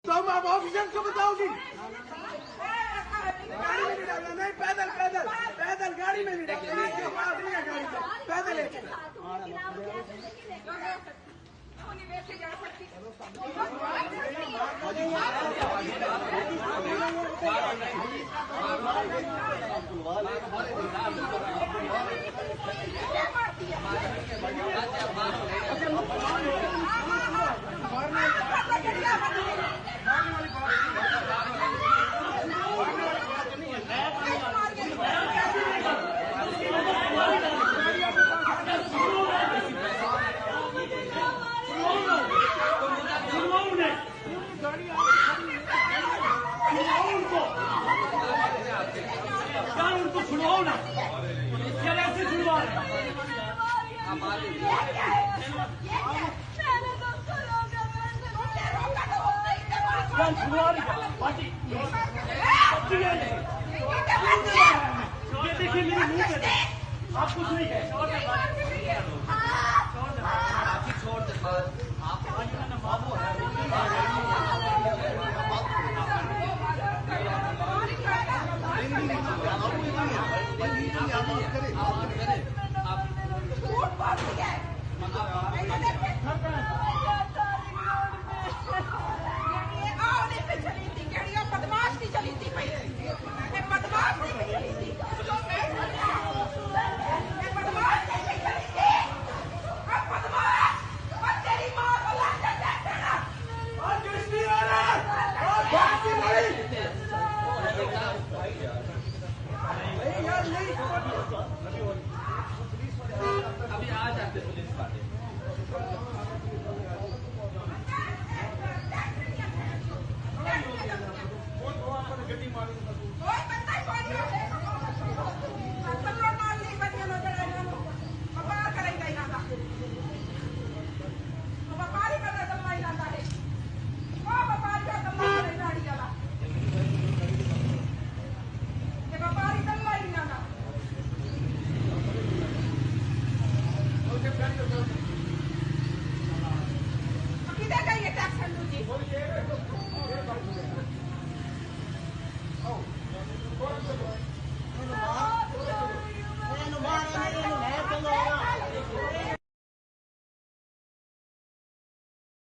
तुम अब ऑफिसर को बताओगी। गाड़ी में नहीं डालना, नहीं पैदल पैदल पैदल गाड़ी में नहीं डालना, गाड़ी में पैदल लेके उनको छुड़वाओ ना, कैसे छुड़वा रहे ये देखिए मेरे मुंह पे आप कुछ नहीं है, छोड़ दे आप बाबू है अभी आ जाते पुलिस वाले।